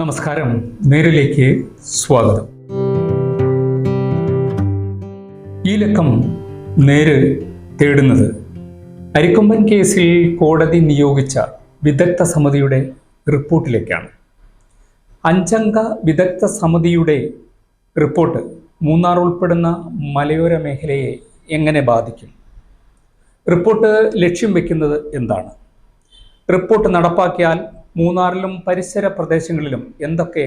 നമസ്കാരം, നേരിലേക്ക് സ്വാഗതം. ഈ ലക്കം നേര് തേടുന്നത് അരിക്കൊമ്പൻ കേസിൽ കോടതി നിയോഗിച്ച വിദഗ്ധ സമിതിയുടെ റിപ്പോർട്ടിലേക്കാണ്. 5 അംഗ വിദഗ്ധ സമിതിയുടെ റിപ്പോർട്ട് മൂന്നാർ ഉൾപ്പെടുന്ന മലയോര മേഖലയെ എങ്ങനെ ബാധിക്കും? റിപ്പോർട്ട് ലക്ഷ്യം വയ്ക്കുന്നത് എന്താണ്? റിപ്പോർട്ട് നടപ്പാക്കിയാൽ മൂന്നാറിലും പരിസര പ്രദേശങ്ങളിലും എന്തൊക്കെ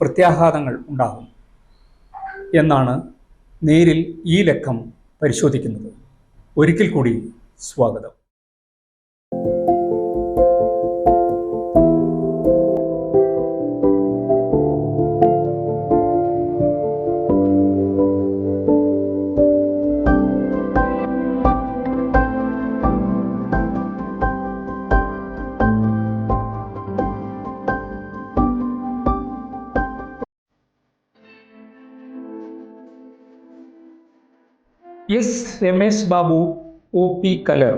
പ്രത്യാഘാതങ്ങൾ ഉണ്ടാകും എന്നാണ് നേരിൽ ഈ ലക്കം പരിശോധിക്കുന്നത്. ഒരിക്കൽ കൂടി സ്വാഗതം. S Ramesh Babu, O P Kalar,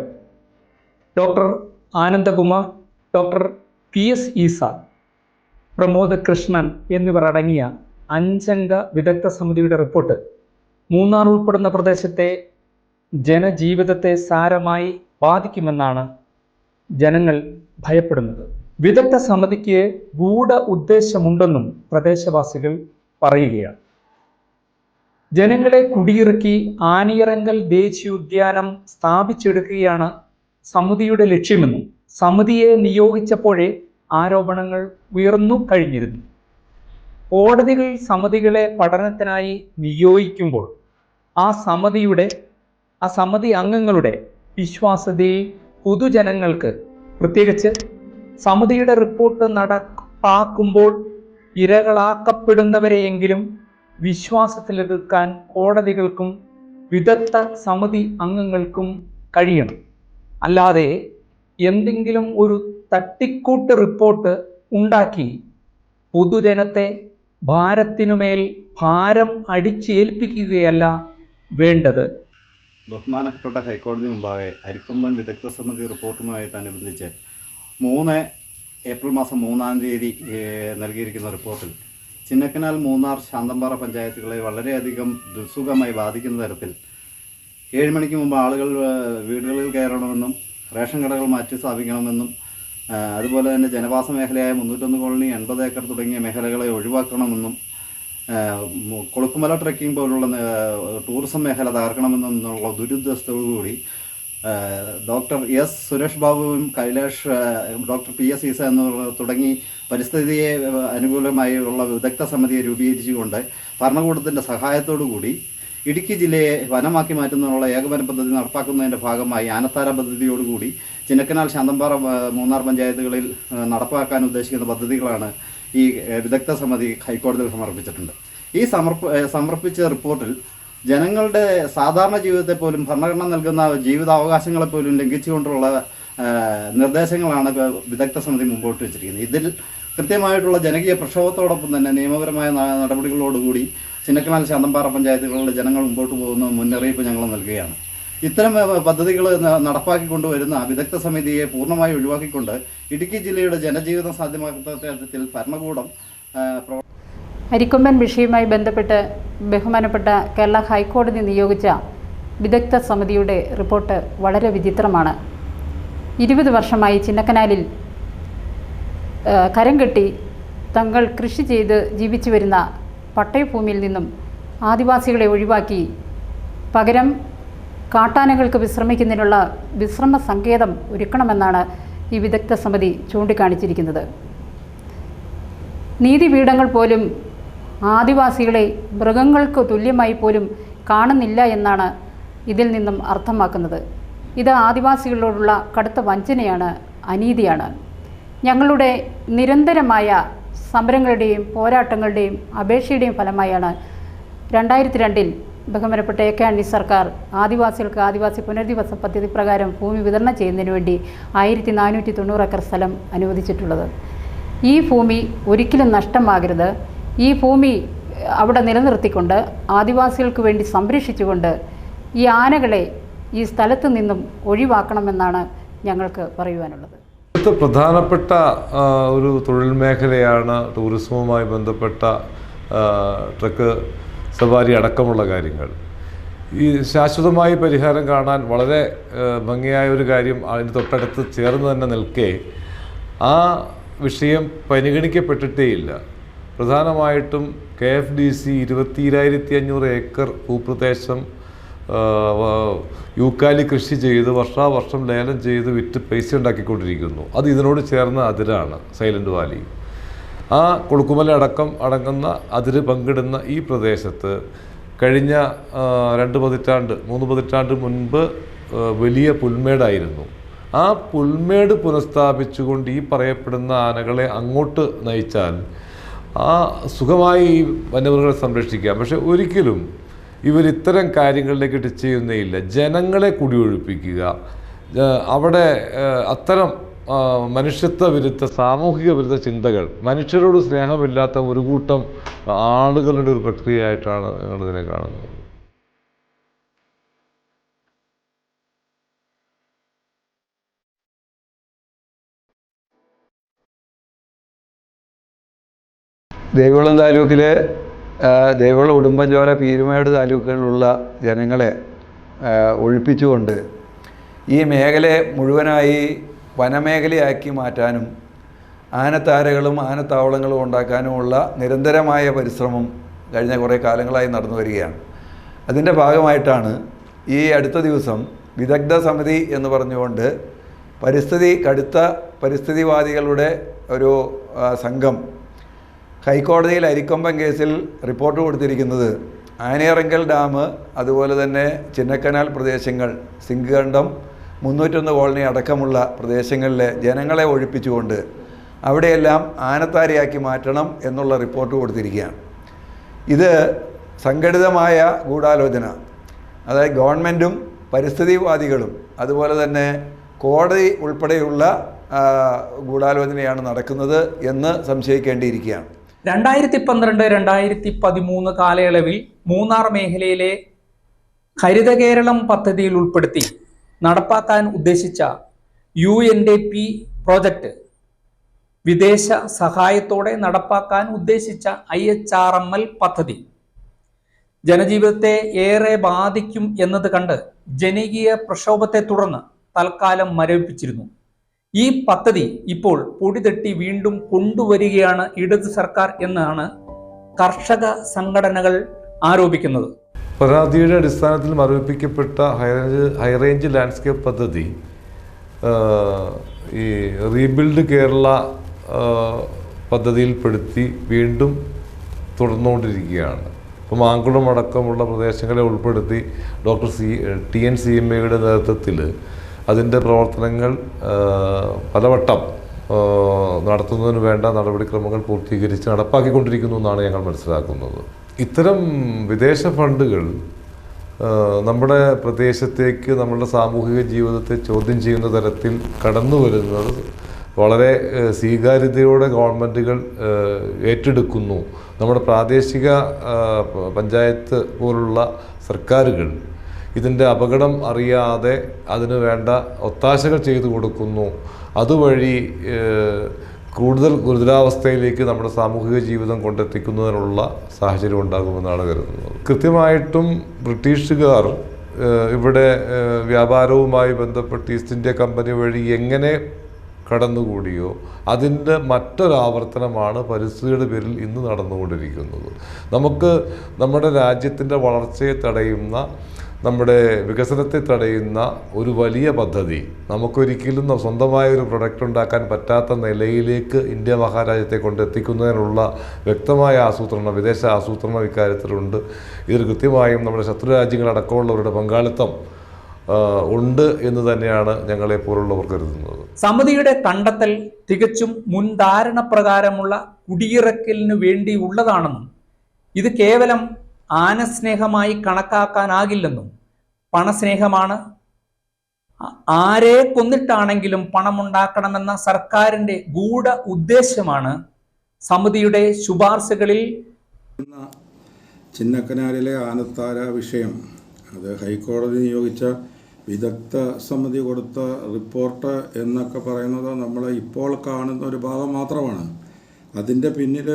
doctor Anandakumar, doctor P S Easa, Pramod Krishnan എന്നിവർ അടങ്ങിയ 5 അംഗ വിദഗ്ധ സമിതിയുടെ റിപ്പോർട്ട് മൂന്നാർ ഉൾപ്പെടുന്ന പ്രദേശത്തെ ജനജീവിതത്തെ സാരമായി ബാധിക്കുമെന്നാണ് ജനങ്ങൾ ഭയപ്പെടുന്നത്. വിദഗ്ധ സമിതിക്ക് ഗൂഢ ഉദ്ദേശമുണ്ടെന്നും പ്രദേശവാസികൾ പറയുകയാണ്. ജനങ്ങളെ കുടിയിറക്കി ആനിയിറങ്കൽ ദേശീയോദ്യാനം സ്ഥാപിച്ചെടുക്കുകയാണ് സമിതിയുടെ ലക്ഷ്യമെന്നും സമിതിയെ നിയോഗിച്ചപ്പോഴേ ആരോപണങ്ങൾ ഉയർന്നു കഴിഞ്ഞിരുന്നു. കോടതികൾ സമിതികളെ പഠനത്തിനായി നിയോഗിക്കുമ്പോൾ ആ സമിതി അംഗങ്ങളുടെ വിശ്വാസ്യതയെ പൊതുജനങ്ങൾക്ക്, പ്രത്യേകിച്ച് സമിതിയുടെ റിപ്പോർട്ട് നടപ്പാക്കുമ്പോൾ ഇരകളാക്കപ്പെടുന്നവരെയെങ്കിലും വിശ്വാസത്തിലെടുക്കാൻ കോടതികൾക്കും വിദഗ്ധ സമിതി അംഗങ്ങൾക്കും കഴിയണം. അല്ലാതെ എന്തെങ്കിലും ഒരു തട്ടിക്കൂട്ട് റിപ്പോർട്ട് ഉണ്ടാക്കി പൊതുജനത്തെ ഭാരത്തിനുമേൽ ഭാരം അടിച്ചേൽപ്പിക്കുകയല്ല വേണ്ടത്. ബഹുമാനപ്പെട്ട ഹൈക്കോടതി മുമ്പാകെ അരിക്കൊമ്പൻ വിദഗ്ധ സമിതി റിപ്പോർട്ടുമായിട്ടനുബന്ധിച്ച് 3 ഏപ്രിൽ മാസം 3-ാം തീയതി നൽകിയിരിക്കുന്ന റിപ്പോർട്ടിൽ ചിന്നക്കനാൽ, മൂന്നാർ, ശാന്തമ്പാറ പഞ്ചായത്തുകളെ വളരെയധികം ദുസ്സുഖമായി ബാധിക്കുന്ന തരത്തിൽ 7 മണിക്ക് മുമ്പ് ആളുകൾ വീടുകളിൽ കയറണമെന്നും റേഷൻ കടകൾ മാറ്റി സ്ഥാപിക്കണമെന്നും അതുപോലെ തന്നെ ജനവാസ മേഖലയായ 301 കോളനി, 80 ഏക്കർ തുടങ്ങിയ മേഖലകളെ ഒഴിവാക്കണമെന്നും കൊളുക്കുമല ട്രെക്കിംഗ് പോലുള്ള ടൂറിസം മേഖല തകർക്കണമെന്നുള്ള ദുരുദ്ദേശത്തോടുകൂടി ഡോക്ടർ എസ് സുരേഷ് ബാബുവും ഡോക്ടർ പി എസ് ഈസ തുടങ്ങി പരിസ്ഥിതിയെ അനുകൂലമായി ഉള്ള വിദഗ്ധ സമിതിയെ രൂപീകരിച്ചുകൊണ്ട് ഭരണകൂടത്തിൻ്റെ സഹായത്തോടു കൂടി ഇടുക്കി ജില്ലയെ വനമാക്കി മാറ്റുന്നതിനുള്ള ഏകവന പദ്ധതി നടപ്പാക്കുന്നതിൻ്റെ ഭാഗമായി ആനത്താര പദ്ധതിയോടുകൂടി ചിന്നക്കനാൽ, ശാന്തമ്പാറ, മൂന്നാർ പഞ്ചായത്തുകളിൽ നടപ്പാക്കാൻ ഉദ്ദേശിക്കുന്ന പദ്ധതികളാണ് ഈ വിദഗ്ധ സമിതി ഹൈക്കോടതിയിൽ സമർപ്പിച്ചിട്ടുണ്ട്. ഈ സമർപ്പിച്ച റിപ്പോർട്ടിൽ ജനങ്ങളുടെ സാധാരണ ജീവിതത്തെ പോലും ഭരണഘടന നൽകുന്ന ജീവിതാവകാശങ്ങളെപ്പോലും ലംഘിച്ചുകൊണ്ടുള്ള നിർദ്ദേശങ്ങളാണ് വിദഗ്ധ സമിതി മുമ്പോട്ട് വെച്ചിരിക്കുന്നത്. ഇതിൽ കൃത്യമായിട്ടുള്ള ജനകീയ പ്രക്ഷോഭത്തോടൊപ്പം തന്നെ നിയമപരമായ നടപടികളോടുകൂടി ചിന്നക്കനാൽ, ശാന്തമ്പാറ പഞ്ചായത്തുകളിലെ ജനങ്ങൾ മുമ്പോട്ട് പോകുന്ന മുന്നറിയിപ്പ് ഞങ്ങൾ നൽകുകയാണ്. ഇത്തരം പദ്ധതികൾ നടപ്പാക്കിക്കൊണ്ടുവരുന്ന വിദഗ്ധ സമിതിയെ പൂർണ്ണമായി ഒഴിവാക്കിക്കൊണ്ട് ഇടുക്കി ജില്ലയുടെ ജനജീവിതം സാധ്യമാക്കുന്ന തരത്തിൽ ഭരണകൂടം അരിക്കൊമ്പൻ വിഷയവുമായി ബന്ധപ്പെട്ട് ബഹുമാനപ്പെട്ട കേരള ഹൈക്കോടതി നിയോഗിച്ച വിദഗ്ധ സമിതിയുടെ റിപ്പോർട്ട് വളരെ വിചിത്രമാണ്. 20 വർഷമായി ചിന്നക്കനാലിൽ കരം കെട്ടി തങ്ങൾ കൃഷി ചെയ്ത് ജീവിച്ചു വരുന്ന പട്ടയഭൂമിയിൽ നിന്നും ആദിവാസികളെ ഒഴിവാക്കി പകരം കാട്ടാനകൾക്ക് വിശ്രമിക്കുന്നതിനുള്ള വിശ്രമ സങ്കേതം ഒരുക്കണമെന്നാണ് ഈ വിദഗ്ധ സമിതി ചൂണ്ടിക്കാണിച്ചിരിക്കുന്നത്. നീതിപീഠങ്ങൾ പോലും ആദിവാസികളെ മൃഗങ്ങൾക്ക് തുല്യമായി പോലും കാണുന്നില്ല എന്നാണ് ഇതിൽ നിന്നും അർത്ഥമാക്കുന്നത്. ഇത് ആദിവാസികളോടുള്ള കടുത്ത വഞ്ചനയാണ്, അനീതിയാണ്. ഞങ്ങളുടെ നിരന്തരമായ സമരങ്ങളുടെയും പോരാട്ടങ്ങളുടെയും അപേക്ഷയുടെയും ഫലമായാണ് 2002-ൽ ബഹുമാനപ്പെട്ട എ കെ ആന്റണി സർക്കാർ ആദിവാസികൾക്ക് ആദിവാസി പുനരധിവാസ പദ്ധതി പ്രകാരം ഭൂമി വിതരണം ചെയ്യുന്നതിന് വേണ്ടി 1490 ഏക്കർ സ്ഥലം അനുവദിച്ചിട്ടുള്ളത്. ഈ ഭൂമി ഒരിക്കലും നഷ്ടമാകരുത്. ഈ ഭൂമി അവിടെ നിലനിർത്തിക്കൊണ്ട് ആദിവാസികൾക്ക് വേണ്ടി സംരക്ഷിച്ചുകൊണ്ട് ഈ ആനകളെ ഈ സ്ഥലത്ത് നിന്നും ഒഴിവാക്കണമെന്നാണ് ഞങ്ങൾക്ക് പറയുവാനുള്ളത്. ഇവിടുത്തെ പ്രധാനപ്പെട്ട ഒരു തൊഴിൽ മേഖലയാണ് ടൂറിസവുമായി ബന്ധപ്പെട്ട ട്രക്ക് സവാരി അടക്കമുള്ള കാര്യങ്ങൾ. ഈ ശാശ്വതമായി പരിഹാരം കാണാൻ വളരെ ഭംഗിയായ ഒരു കാര്യം അതിന് തൊട്ടടുത്ത് ചേർന്ന് തന്നെ നിൽക്കെ ആ വിഷയം പരിഗണിക്കപ്പെട്ടിട്ടേയില്ല. പ്രധാനമായിട്ടും KFDC 22,500 ഏക്കർ ഭൂപ്രദേശം യൂക്കാലി കൃഷി ചെയ്ത് വർഷാവർഷം ലേലം ചെയ്ത് വിറ്റ് പൈസ ഉണ്ടാക്കിക്കൊണ്ടിരിക്കുന്നു. അത് ഇതിനോട് ചേർന്ന അതിരാണ് സൈലൻറ്റ് വാലി. ആ കൊളുക്കുമല അടങ്ങുന്ന അതിര് പങ്കിടുന്ന ഈ പ്രദേശത്ത് കഴിഞ്ഞ 2 പതിറ്റാണ്ട് 3 പതിറ്റാണ്ട് മുൻപ് വലിയ പുൽമേടായിരുന്നു. ആ പുൽമേട് പുനഃസ്ഥാപിച്ചുകൊണ്ട് ഈ പറയപ്പെടുന്ന ആനകളെ അങ്ങോട്ട് നയിച്ചാൽ ആ സുഖമായി ഈ വന്യമൃഗങ്ങളെ സംരക്ഷിക്കാം. പക്ഷെ ഒരിക്കലും ഇവരിത്തരം കാര്യങ്ങളിലേക്ക് ടച്ച് ചെയ്യുന്നേയില്ല. ജനങ്ങളെ കുടിയൊഴിപ്പിക്കുക, അവിടെ അത്തരം മനുഷ്യത്വ വിരുദ്ധ സാമൂഹിക വിരുദ്ധ ചിന്തകൾ, മനുഷ്യരോട് സ്നേഹമില്ലാത്ത ഒരു കൂട്ടം ആളുകളുടെ ഒരു പ്രക്രിയയായിട്ടാണ് ഞങ്ങളിതിനെ കാണുന്നത്. ദേവികുളം താലൂക്കിലെ ദേവികുളം, ഉടുമ്പൻചോല, പീരുമേട് താലൂക്കുകളിലുള്ള ജനങ്ങളെ ഒഴിപ്പിച്ചുകൊണ്ട് ഈ മേഖലയെ മുഴുവനായി വനമേഖലയാക്കി മാറ്റാനും ആനത്താരകളും ആനത്താവളങ്ങളും ഉണ്ടാക്കാനുമുള്ള നിരന്തരമായ പരിശ്രമം കഴിഞ്ഞ കുറേ കാലങ്ങളായി നടന്നു വരികയാണ്. അതിൻ്റെ ഭാഗമായിട്ടാണ് ഈ അടുത്ത ദിവസം വിദഗ്ധ സമിതി എന്ന് പറഞ്ഞുകൊണ്ട് കടുത്ത പരിസ്ഥിതിവാദികളുടെ ഒരു സംഘം ഹൈക്കോടതിയിൽ അരിക്കൊമ്പൻ കേസിൽ റിപ്പോർട്ട് കൊടുത്തിരിക്കുന്നത് ആനയിറങ്കൽ ഡാം, അതുപോലെ തന്നെ ചിന്നക്കനാൽ പ്രദേശങ്ങൾ, സിംഗുകണ്ടം, 301 കോളനി അടക്കമുള്ള പ്രദേശങ്ങളിലെ ജനങ്ങളെ ഒഴിപ്പിച്ചുകൊണ്ട് അവിടെയെല്ലാം ആനത്താരയാക്കി മാറ്റണം എന്നുള്ള റിപ്പോർട്ട് കൊടുത്തിരിക്കുകയാണ്. ഇത് സംഘടിതമായ ഗൂഢാലോചന, അതായത് ഗവൺമെൻറ്റും പരിസ്ഥിതിവാദികളും അതുപോലെ തന്നെ കോടതി ഉൾപ്പെടെയുള്ള ഗൂഢാലോചനയാണ് നടക്കുന്നത് എന്ന് സംശയിക്കേണ്ടിയിരിക്കുകയാണ്. 2012-2013 കാലയളവിൽ മൂന്നാർ മേഖലയിലെ ഹരിത കേരളം പദ്ധതിയിൽ ഉൾപ്പെടുത്തി നടപ്പാക്കാൻ ഉദ്ദേശിച്ച UNDP പ്രോജക്റ്റ്, വിദേശ സഹായത്തോടെ നടപ്പാക്കാൻ ഉദ്ദേശിച്ച IHRML പദ്ധതി ജനജീവിതത്തെ ഏറെ ബാധിക്കും എന്നത് കണ്ട് ജനകീയ പ്രക്ഷോഭത്തെ തുടർന്ന് തൽക്കാലം മരവിപ്പിച്ചിരുന്നു. ഈ പദ്ധതി ഇപ്പോൾ പൊടിതട്ടി വീണ്ടും കൊണ്ടുവരികയാണ് ഇടത് സർക്കാർ എന്നാണ് കർഷക സംഘടനകൾ ആരോപിക്കുന്നത്. പരാതിയുടെ അടിസ്ഥാനത്തിൽ മരവിപ്പിക്കപ്പെട്ട ഹൈറേഞ്ച് ലാൻഡ്സ്കേപ്പ് പദ്ധതി ഈ റീബിൽഡ് കേരള പദ്ധതിയിൽപ്പെടുത്തി വീണ്ടും തുടർന്നുകൊണ്ടിരിക്കുകയാണ്. ഇപ്പോൾ മാങ്കുളം അടക്കമുള്ള പ്രദേശങ്ങളെ ഉൾപ്പെടുത്തി ഡോക്ടർ TN CMAയുടെ നേതൃത്വത്തിൽ അതിൻ്റെ പ്രവർത്തനങ്ങൾ പലവട്ടം നടത്തുന്നതിന് വേണ്ട നടപടിക്രമങ്ങൾ പൂർത്തീകരിച്ച് നടപ്പാക്കിക്കൊണ്ടിരിക്കുന്നു എന്നാണ് ഞങ്ങൾ മനസ്സിലാക്കുന്നത്. ഇത്തരം വിദേശ ഫണ്ടുകൾ നമ്മുടെ പ്രദേശത്തേക്ക് നമ്മുടെ സാമൂഹിക ജീവിതത്തെ ചോദ്യം ചെയ്യുന്ന തരത്തിൽ കടന്നു വരുന്നത് വളരെ സ്വീകാര്യതയോടെ ഗവൺമെൻറ്റുകൾ ഏറ്റെടുക്കുന്നു. നമ്മുടെ പ്രാദേശിക പഞ്ചായത്ത് പോലുള്ള സർക്കാരുകൾ ഇതിൻ്റെ അപകടം അറിയാതെ അതിന് വേണ്ട ഒത്താശകൾ ചെയ്തു കൊടുക്കുന്നു. അതുവഴി കൂടുതൽ ഗുരുതരാവസ്ഥയിലേക്ക് നമ്മുടെ സാമൂഹിക ജീവിതം കൊണ്ടെത്തിക്കുന്നതിനുള്ള സാഹചര്യം ഉണ്ടാകുമെന്നാണ് കരുതുന്നത്. കൃത്യമായിട്ടും ബ്രിട്ടീഷുകാർ ഇവിടെ വ്യാപാരവുമായി ബന്ധപ്പെട്ട് ഈസ്റ്റ് ഇന്ത്യ കമ്പനി വഴി എങ്ങനെ കടന്നുകൂടിയോ അതിൻ്റെ മറ്റൊരാവർത്തനമാണ് പരിസ്ഥിതിയുടെ പേരിൽ ഇന്ന് നടന്നുകൊണ്ടിരിക്കുന്നത്. നമുക്ക് നമ്മുടെ രാജ്യത്തിൻ്റെ വളർച്ചയെ തടയുന്ന, നമ്മുടെ വികസനത്തെ തടയുന്ന ഒരു വലിയ പദ്ധതി നമുക്കൊരിക്കലും സ്വന്തമായ ഒരു പ്രൊഡക്റ്റ് ഉണ്ടാക്കാൻ പറ്റാത്ത നിലയിലേക്ക് ഇന്ത്യ മഹാരാജ്യത്തെ കൊണ്ടെത്തിക്കുന്നതിനുള്ള വ്യക്തമായ ആസൂത്രണം, വിദേശ ആസൂത്രണം ഇക്കാര്യത്തിലുണ്ട്. ഇതിൽ കൃത്യമായും നമ്മുടെ ശത്രുരാജ്യങ്ങളടക്കമുള്ളവരുടെ പങ്കാളിത്തം ഉണ്ട് എന്ന് തന്നെയാണ് ഞങ്ങളെപ്പോലുള്ളവർ കരുതുന്നത്. സമിതിയുടെ കണ്ടെത്തൽ തികച്ചും മുൻധാരണ പ്രകാരമുള്ള കുടിയിറക്കലിനു വേണ്ടിയുള്ളതാണെന്നും ഇത് കേവലം ആനസ്നേഹമായി കണക്കാക്കാനാകില്ലെന്നും പണസ്നേഹമാണ്, ആരെ കൊന്നിട്ടാണെങ്കിലും പണമുണ്ടാക്കണമെന്ന സർക്കാരിൻ്റെ ഗൂഢ ഉദ്ദേശമാണ് സമിതിയുടെ ശുപാർശകളിൽ. ചിന്നക്കനാലിലെ ആനത്താര വിഷയം അത് ഹൈക്കോടതി നിയോഗിച്ച വിദഗ്ധ സമിതി കൊടുത്ത റിപ്പോർട്ട് എന്നൊക്കെ പറയുന്നത് നമ്മൾ ഇപ്പോൾ കാണുന്ന ഒരു ഭാഗം മാത്രമാണ്. അതിൻ്റെ പിന്നിൽ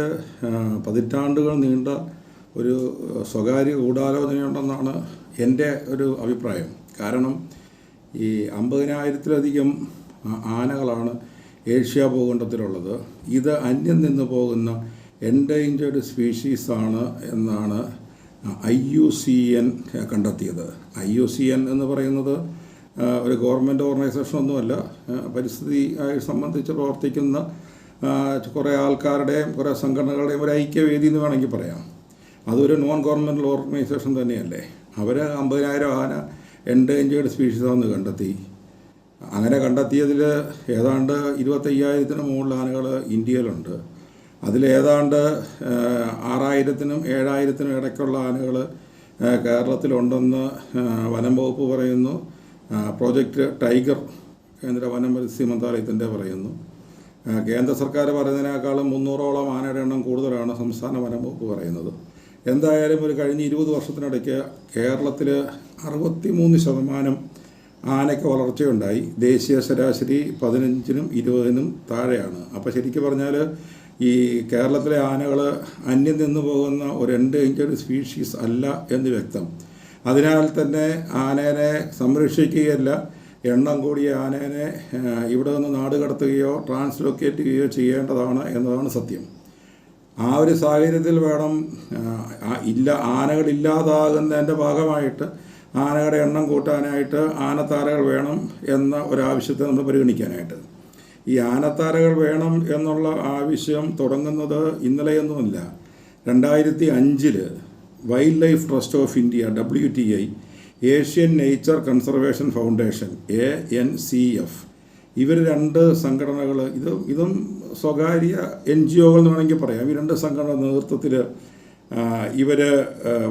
പതിറ്റാണ്ടുകൾ നീണ്ട ഒരു സ്വകാര്യ ഗൂഢാലോചനയുണ്ടെന്നാണ് എൻ്റെ ഒരു അഭിപ്രായം. കാരണം ഈ 50,000-ത്തിലധികം ആനകളാണ് ഏഷ്യ ഭൂഖണ്ഡത്തിലുള്ളത്. ഇത് അന്യം നിന്ന് പോകുന്ന എൻഡേഞ്ചേർഡ് സ്പീഷീസാണ് എന്നാണ് IUCN കണ്ടെത്തിയത്. IUCN എന്ന് പറയുന്നത് ഒരു ഗവൺമെൻറ് ഓർഗനൈസേഷനൊന്നുമല്ല, പരിസ്ഥിതിയായി സംബന്ധിച്ച് പ്രവർത്തിക്കുന്ന കുറേ ആൾക്കാരുടെയും കുറേ സംഘടനകളുടെയും ഒരു ഐക്യവേദി എന്ന് വേണമെങ്കിൽ പറയാം. അതൊരു നോൺ ഗവൺമെൻറ് ഓർഗനൈസേഷൻ തന്നെയല്ലേ. അവർ 50,000 ആന എൻഡേഞ്ചേർഡ് സ്പീഷീസാണെന്ന് കണ്ടെത്തി. അങ്ങനെ കണ്ടെത്തിയതിൽ ഏതാണ്ട് 25,000-ത്തിന് മുകളിൽ ആനകൾ ഇന്ത്യയിലുണ്ട്. അതിലേതാണ്ട് 6,000-നും 7,000-നും ഇടയ്ക്കുള്ള ആനകൾ കേരളത്തിലുണ്ടെന്ന് വനം വകുപ്പ് പറയുന്നു. പ്രോജക്റ്റ് ടൈഗർ കേന്ദ്ര വനം പരിസ്ഥിതി മന്ത്രാലയത്തിൻ്റെ പറയുന്നു. കേന്ദ്ര സർക്കാർ പറയുന്നതിനേക്കാളും 300ഓളം ആനയുടെ എണ്ണം കൂടുതലാണ് സംസ്ഥാന വനം വകുപ്പ് പറയുന്നത്. എന്തായാലും ഒരു കഴിഞ്ഞ 20 വർഷത്തിനിടയ്ക്ക് കേരളത്തിൽ 63% ആനയ്ക്ക് വളർച്ചയുണ്ടായി. ദേശീയ ശരാശരി 15-നും 20-നും താഴെയാണ്. അപ്പോൾ ശരിക്കും പറഞ്ഞാൽ ഈ കേരളത്തിലെ ആനകൾ അന്യം നിന്ന് പോകുന്ന ഒരു എൻഡേഞ്ചേർഡ് സ്പീഷീസ് അല്ല എന്ന് വ്യക്തം. അതിനാൽ തന്നെ ആനേനെ സംരക്ഷിക്കുകയല്ല, എണ്ണം കൂടിയ ആനേനെ ഇവിടെ നിന്ന് നാട് കടത്തുകയോ ട്രാൻസ്ലൊക്കേറ്റ് ചെയ്യുകയോ ചെയ്യേണ്ടതാണ് എന്നതാണ് സത്യം. ആ ഒരു സാഹചര്യത്തിൽ വേണം ആനകളില്ലാതാകുന്നതിൻ്റെ ഭാഗമായിട്ട് ആനകളുടെ എണ്ണം കൂട്ടാനായിട്ട് ആനത്താരകൾ വേണം എന്ന ഒരാവശ്യത്തെ നമ്മൾ പരിഗണിക്കാനായിട്ട്. ഈ ആനത്താരകൾ വേണം എന്നുള്ള ആവശ്യം തുടങ്ങുന്നത് ഇന്നലെയൊന്നുമല്ല. 2005 wild life trust of India WTI, Asian nature conservation foundation ANCF, ഇവർ 2 സംഘടനകൾ, ഇതും സ്വകാര്യ NGOകൾ എന്ന് വേണമെങ്കിൽ പറയാം. ഈ 2 സംഘടന നേതൃത്വത്തിൽ ഇവർ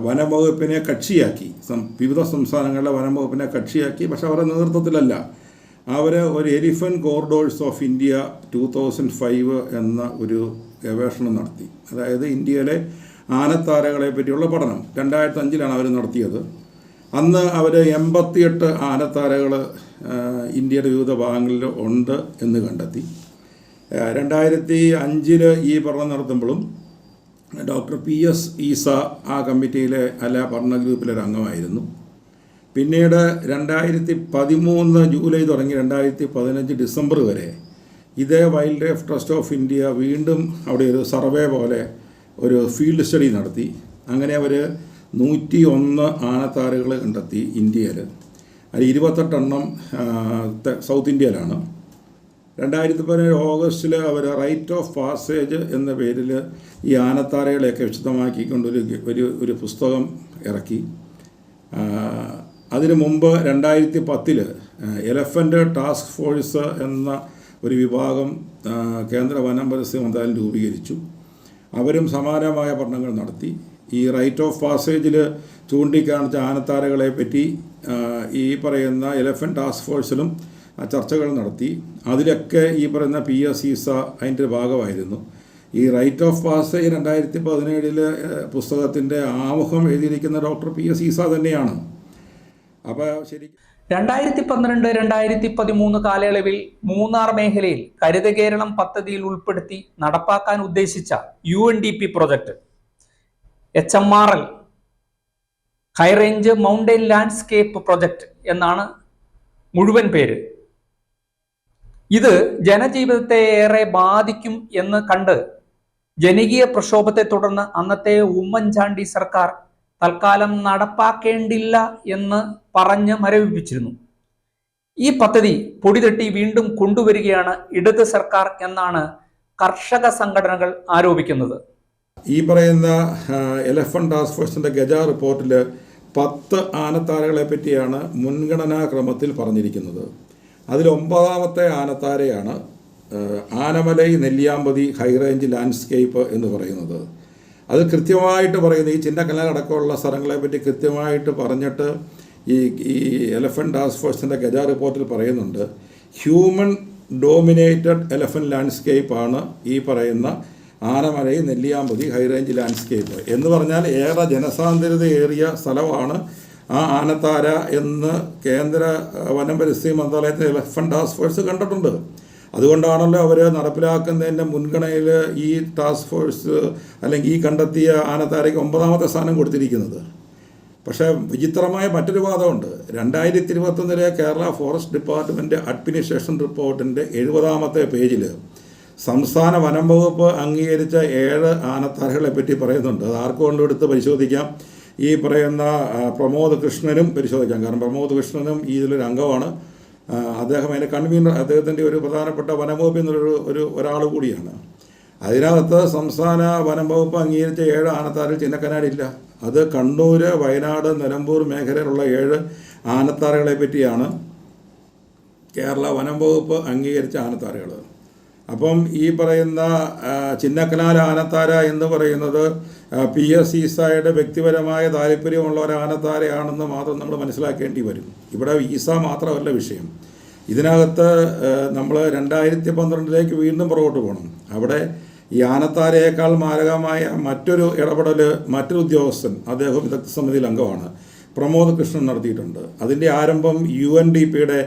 വനം വകുപ്പിനെ കക്ഷിയാക്കി, വിവിധ സംസ്ഥാനങ്ങളിലെ വനം വകുപ്പിനെ കക്ഷിയാക്കി. പക്ഷെ അവരുടെ നേതൃത്വത്തിലല്ല, അവർ ഒരു എലിഫന്റ് കോറിഡോഴ്സ് ഓഫ് ഇന്ത്യ 2005 എന്ന ഒരു ഗവേഷണം നടത്തി. അതായത് ഇന്ത്യയിലെ ആനത്താരകളെ പറ്റിയുള്ള പഠനം 2005 അവർ നടത്തിയത്. അന്ന് അവർ 88 ആനത്താരകൾ ഇന്ത്യയുടെ വിവിധ ഭാഗങ്ങളിൽ ഉണ്ട് എന്ന് കണ്ടെത്തി. 2005 ഈ പഠനം നടത്തുമ്പോഴും ഡോക്ടർ PS ഈസ ആ കമ്മിറ്റിയിലെ പഠന ഗ്രൂപ്പിലൊരു അംഗമായിരുന്നു. പിന്നീട് 2013 ജൂലൈ തുടങ്ങി 2015 ഡിസംബർ വരെ ഇതേ wild life trust of India വീണ്ടും അവിടെ ഒരു സർവേ പോലെ ഒരു ഫീൽഡ് സ്റ്റഡി നടത്തി. അങ്ങനെ അവർ 101 ആനത്താരകൾ കണ്ടെത്തി ഇന്ത്യയിൽ. അതിൽ 28 എണ്ണം സൗത്ത് ഇന്ത്യയിലാണ്. 2017 ഓഗസ്റ്റിൽ അവർ റൈറ്റ് ഓഫ് പാസേജ് എന്ന പേരിൽ ഈ ആനത്താരകളെയൊക്കെ വിശദമാക്കിക്കൊണ്ടൊരു ഒരു പുസ്തകം ഇറക്കി. അതിനു മുമ്പ് 2010 എലഫൻ്റ് ടാസ്ക് ഫോഴ്സ് എന്ന ഒരു വിഭാഗം കേന്ദ്ര വനം പരിസ്ഥിതി മന്ത്രാലയം രൂപീകരിച്ചു. അവരും സമാനമായ പഠനങ്ങൾ നടത്തി. ഈ റൈറ്റ് ഓഫ് പാസേജിൽ ചൂണ്ടിക്കാണിച്ച ആനത്താരകളെ പറ്റി ഈ പറയുന്ന എലഫൻ്റ് ടാസ്ക് ഫോഴ്സിലും ചർച്ചകൾ നടത്തി. അതിലൊക്കെ ഈ പറയുന്ന PS ഈസ അതിൻ്റെ ഭാഗമായിരുന്നു. ഈ റൈറ്റ് ഓഫ് പാസേജ് 2017 പുസ്തകത്തിൻ്റെ ആമുഖം എഴുതിയിരിക്കുന്ന ഡോക്ടർ PS ഈസ തന്നെയാണ്. അപ്പോൾ ശരിക്കും 2012-2013 കാലയളവിൽ മൂന്നാർ മേഖലയിൽ ഹരിത കേരളം പദ്ധതിയിൽ ഉൾപ്പെടുത്തി നടപ്പാക്കാൻ ഉദ്ദേശിച്ച UNDP project HMRL high range mountain landscape project എന്നാണ് മുഴുവൻ പേര്. ഇത് ജനജീവിതത്തെ ഏറെ ബാധിക്കും എന്ന് കണ്ട് ജനകീയ പ്രക്ഷോഭത്തെ തുടർന്ന് അന്നത്തെ ഉമ്മൻചാണ്ടി സർക്കാർ തൽക്കാലം നടപ്പാക്കേണ്ടില്ല എന്ന് പറഞ്ഞ് മരവിപ്പിച്ചിരുന്നു. ഈ പദ്ധതി പൊടിതട്ടി വീണ്ടും കൊണ്ടുവരികയാണ് ഇടത് സർക്കാർ എന്നാണ് കർഷക സംഘടനകൾ ആരോപിക്കുന്നത്. ഈ പറയുന്ന എലഫൻ്റ് ടാസ്ക് ഫോഴ്സിൻ്റെ ഗജ റിപ്പോർട്ടിൽ 10 ആനത്താരകളെ പറ്റിയാണ് മുൻഗണനാ ക്രമത്തിൽ പറഞ്ഞിരിക്കുന്നത്. അതിൽ 9ാമത്തെ ആനത്താരയാണ് Anamalai Nelliyampathy high range landscape എന്ന് പറയുന്നത്. അത് കൃത്യമായിട്ട് പറയുന്നത് ഈ ചിന്നക്കനാലടക്കമുള്ള സ്ഥലങ്ങളെ പറ്റി കൃത്യമായിട്ട് പറഞ്ഞിട്ട് ഈ എലഫൻ്റ് ടാസ്ക് ഫോഴ്സിൻ്റെ ഗജ റിപ്പോർട്ടിൽ പറയുന്നുണ്ട്. ഹ്യൂമൻ ഡോമിനേറ്റഡ് എലഫൻ്റ് ലാൻഡ്സ്കേപ്പ് ആണ് ഈ പറയുന്ന Anamalai Nelliyampathy high range landscape എന്ന് പറഞ്ഞാൽ ഏറെ ജനസാന്ദ്രതയേറിയ സ്ഥലമാണ് ആ ആനത്താര എന്ന് കേന്ദ്ര വനം പരിസ്ഥിതി മന്ത്രാലയത്തിലെ എലഫന്റ് ടാസ്ക് ഫോഴ്സ് കണ്ടിട്ടുണ്ട്. അതുകൊണ്ടാണല്ലോ അവർ നടപ്പിലാക്കുന്നതിൻ്റെ മുൻഗണനയിൽ ഈ ടാസ്ക് ഫോഴ്സ് അല്ലെങ്കിൽ ഈ കണ്ടെത്തിയ ആനത്താരയ്ക്ക് 9ാമത്തെ സ്ഥാനം കൊടുത്തിരിക്കുന്നത്. പക്ഷേ വിചിത്രമായ മറ്റൊരു വാദമുണ്ട്. 2021 കേരള ഫോറസ്റ്റ് ഡിപ്പാർട്ട്മെൻറ്റ് അഡ്മിനിസ്ട്രേഷൻ റിപ്പോർട്ടിൻ്റെ 70ാമത്തെ പേജിൽ സംസ്ഥാന വനം വകുപ്പ് അംഗീകരിച്ച 7 ആനത്താരകളെ പറ്റി പറയുന്നുണ്ട്. അത് ആർക്കും കൊണ്ടെടുത്ത് പരിശോധിക്കാം. ഈ പറയുന്ന പ്രമോദ് കൃഷ്ണനും പരിശോധിക്കാം. കാരണം പ്രമോദ് കൃഷ്ണനും ഇതിലൊരു അംഗമാണ്. അദ്ദേഹം അതിൻ്റെ കൺവീനർ, അദ്ദേഹത്തിൻ്റെ ഒരു പ്രധാനപ്പെട്ട വനംവകുപ്പിൽ നിന്നൊരു ഒരാൾ കൂടിയാണ്. അതിനകത്ത് സംസ്ഥാന വനം വകുപ്പ് അംഗീകരിച്ച 7 ആനത്താരയിൽ ചിന്നക്കനാലില്ല. അത് കണ്ണൂർ, വയനാട്, നിലമ്പൂർ മേഖലയിലുള്ള 7 ആനത്താരകളെ പറ്റിയാണ് കേരള വനം വകുപ്പ് അംഗീകരിച്ച ആനത്താരകൾ. അപ്പം ഈ പറയുന്ന ചിന്നക്കനാൽ ആനത്താര എന്ന് പറയുന്നത് PS ഈസായുടെ വ്യക്തിപരമായ താല്പര്യമുള്ള ഒരു ആനത്താരയാണെന്ന് മാത്രം നമ്മൾ മനസ്സിലാക്കേണ്ടി വരും. ഇവിടെ ഈസ മാത്രമല്ല വിഷയം. ഇതിനകത്ത് നമ്മൾ 2012 വീണ്ടും പുറകോട്ട് പോകണം. അവിടെ ഈ ആനത്താരയേക്കാൾ മാരകമായ മറ്റൊരു ഇടപെടൽ മറ്റൊരു ഉദ്യോഗസ്ഥൻ, അദ്ദേഹം വിദഗ്ധ സമിതിയിൽ അംഗമാണ്, പ്രമോദ് കൃഷ്ണൻ നടത്തിയിട്ടുണ്ട്. അതിൻ്റെ ആരംഭം UNDPയുടെ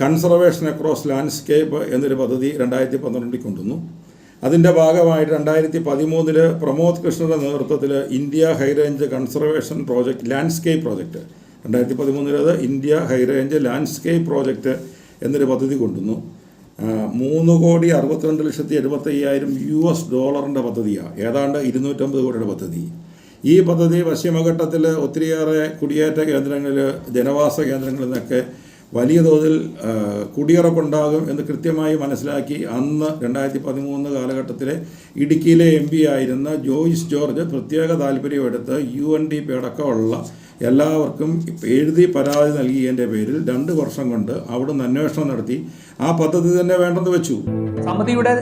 കൺസർവേഷൻ അക്രോസ് ലാൻഡ്സ്കേപ്പ് എന്നൊരു പദ്ധതി 2012 കൊണ്ടുവന്നു. അതിൻ്റെ ഭാഗമായിട്ട് 2013 പ്രമോദ് കൃഷ്ണൻ്റെ നേതൃത്വത്തിൽ India high range conservation project landscape project 2013 India high range landscape project എന്നൊരു പദ്ധതി കൊണ്ടുവന്നു. $3,62,75,000 പദ്ധതിയാണ്. ഏതാണ്ട് 250 കോടിയുടെ പദ്ധതി. ഈ പദ്ധതി പശ്ചിമഘട്ടത്തിൽ ഒത്തിരിയേറെ കുടിയേറ്റ കേന്ദ്രങ്ങളിൽ, ജനവാസ കേന്ദ്രങ്ങളിൽ നിന്നൊക്കെ വലിയ തോതിൽ കുടിയിറക്കുണ്ടാകും എന്ന് കൃത്യമായി മനസ്സിലാക്കി അന്ന് 2013 കാലഘട്ടത്തിലെ ഇടുക്കിയിലെ MP ആയിരുന്ന ജോയിസ് ജോർജ് പ്രത്യേക താല്പര്യമെടുത്ത് UNDP അടക്കമുള്ള എല്ലാവർക്കും എഴുതി പരാതി നൽകിയതിൻ്റെ പേരിൽ 2 വർഷം കൊണ്ട് അവിടുന്ന് അന്വേഷണം നടത്തി ആ പദ്ധതി തന്നെ വേണ്ടെന്ന് വെച്ചു. സമിതിയുടെ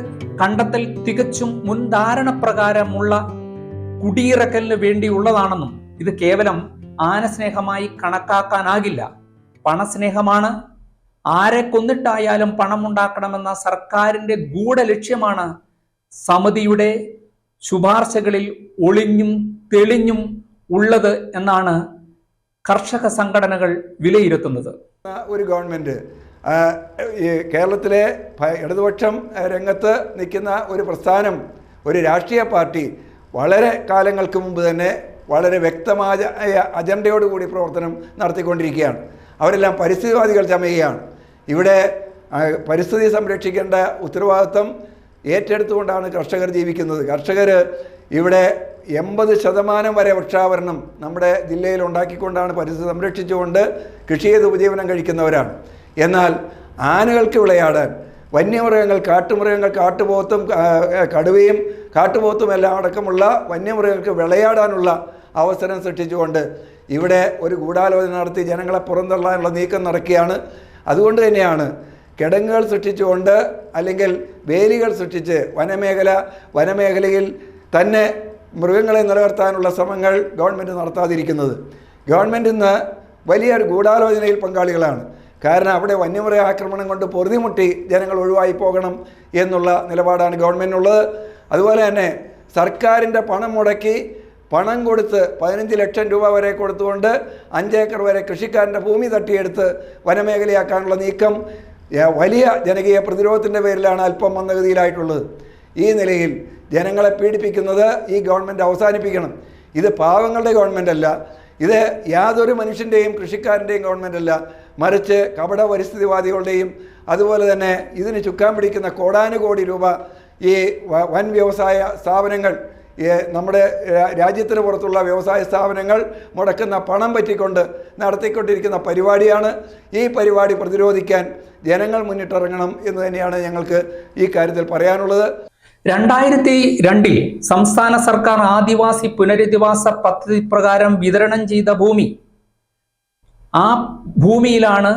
കണ്ടെത്തൽ തികച്ചും മുൻധാരണ പ്രകാരമുള്ള കുടിയിറക്കലിന് വേണ്ടിയുള്ളതാണെന്നും ഇത് കേവലം ആനസ്നേഹമായി കണക്കാക്കാനാകില്ല, പണസ്നേഹമാണ്. ആരെ കൊന്നിട്ടായാലും പണമുണ്ടാക്കണമെന്ന സർക്കാരിൻ്റെ ഗൂഢലക്ഷ്യമാണ് സമിതിയുടെ ശുപാർശകളിൽ ഒളിഞ്ഞും തെളിഞ്ഞും ഉള്ളത് എന്നാണ് കർഷക സംഘടനകൾ വിലയിരുത്തുന്നത്. ഒരു ഗവൺമെൻറ് കേരളത്തിലെ ഇടതുപക്ഷം രംഗത്ത് നിൽക്കുന്ന ഒരു പ്രസ്ഥാനം, ഒരു രാഷ്ട്രീയ പാർട്ടി വളരെ കാലങ്ങൾക്ക് മുമ്പ് തന്നെ വളരെ വ്യക്തമായ അജണ്ടയോടുകൂടി പ്രവർത്തനം നടത്തിക്കൊണ്ടിരിക്കുകയാണ്. അവരെല്ലാം പരിസ്ഥിതിവാദികൾ ചമയുകയാണ്. ഇവിടെ പരിസ്ഥിതി സംരക്ഷിക്കേണ്ട ഉത്തരവാദിത്വം ഏറ്റെടുത്തുകൊണ്ടാണ് കർഷകർ ജീവിക്കുന്നത്. കർഷകർ ഇവിടെ 80% വരെ വൃക്ഷാവരണം നമ്മുടെ ജില്ലയിൽ ഉണ്ടാക്കിക്കൊണ്ടാണ് പരിസ്ഥിതി സംരക്ഷിച്ചുകൊണ്ട് കൃഷി ചെയ്ത് ഉപജീവനം കഴിക്കുന്നവരാണ്. എന്നാൽ ആനകൾക്ക് വിളയാടാൻ, വന്യമൃഗങ്ങൾ, കാട്ടുമൃഗങ്ങൾ, കാട്ടുപോത്തും കടുവയും കാട്ടുപോത്തും എല്ലാം അടക്കമുള്ള വന്യമൃഗങ്ങൾക്ക് വിളയാടാനുള്ള അവസരം സൃഷ്ടിച്ചുകൊണ്ട് ഇവിടെ ഒരു ഗൂഢാലോചന നടത്തി ജനങ്ങളെ പുറന്തള്ളാനുള്ള നീക്കം നടക്കുകയാണ്. അതുകൊണ്ട് തന്നെയാണ് കിടങ്ങുകൾ സൃഷ്ടിച്ചുകൊണ്ട് അല്ലെങ്കിൽ വേലികൾ സൃഷ്ടിച്ച് വനമേഖലയിൽ തന്നെ മൃഗങ്ങളെ നിലനിർത്താനുള്ള ശ്രമങ്ങൾ ഗവൺമെൻറ് നടത്താതിരിക്കുന്നത്. ഗവൺമെൻറ് ഇന്ന് വലിയൊരു ഗൂഢാലോചനയിൽ പങ്കാളികളാണ്. കാരണം അവിടെ വന്യമൃഗ ആക്രമണം കൊണ്ട് പൊറുതിമുട്ടി ജനങ്ങൾ ഒഴിവായി പോകണം എന്നുള്ള നിലപാടാണ് ഗവൺമെൻറ്റിനുള്ളത്. അതുപോലെ തന്നെ സർക്കാരിൻ്റെ പണം മുടക്കി പണം കൊടുത്ത് 15 ലക്ഷം രൂപ വരെ കൊടുത്തുകൊണ്ട് 5 ഏക്കർ വരെ കൃഷിക്കാരൻ്റെ ഭൂമി തട്ടിയെടുത്ത് വനമേഖലയാക്കാനുള്ള നീക്കം വലിയ ജനകീയ പ്രതിരോധത്തിൻ്റെ പേരിലാണ് അല്പം മന്ദഗതിയിലായിട്ടുള്ളത്. ഈ നിലയിൽ ജനങ്ങളെ പീഡിപ്പിക്കുന്നത് ഈ ഗവൺമെൻറ് അവസാനിപ്പിക്കണം. ഇത് പാവങ്ങളുടെ ഗവൺമെൻറ് അല്ല, ഇത് യാതൊരു മനുഷ്യൻ്റെയും കൃഷിക്കാരൻ്റെയും ഗവൺമെൻറ് അല്ല, മറിച്ച് കപട പരിസ്ഥിതിവാദികളുടെയും അതുപോലെ തന്നെ ഇതിന് ചുക്കാൻ പിടിക്കുന്ന കോടാനുകോടി രൂപ ഈ വൻ വ്യവസായ സ്ഥാപനങ്ങൾ, നമ്മുടെ രാജ്യത്തിന് പുറത്തുള്ള വ്യവസായ സ്ഥാപനങ്ങൾ മുടക്കുന്ന പണം പറ്റിക്കൊണ്ട് നടത്തിക്കൊണ്ടിരിക്കുന്ന പരിപാടിയാണ്. ഈ പരിപാടി പ്രതിരോധിക്കാൻ ജനങ്ങൾ മുന്നിട്ടിറങ്ങണം എന്ന് തന്നെയാണ് ഞങ്ങൾക്ക് ഈ കാര്യത്തിൽ പറയാനുള്ളത്. 2002 സംസ്ഥാന സർക്കാർ ആദിവാസി പുനരധിവാസ പദ്ധതി പ്രകാരം വിതരണം ചെയ്ത ഭൂമി, ആ ഭൂമിയിലാണ്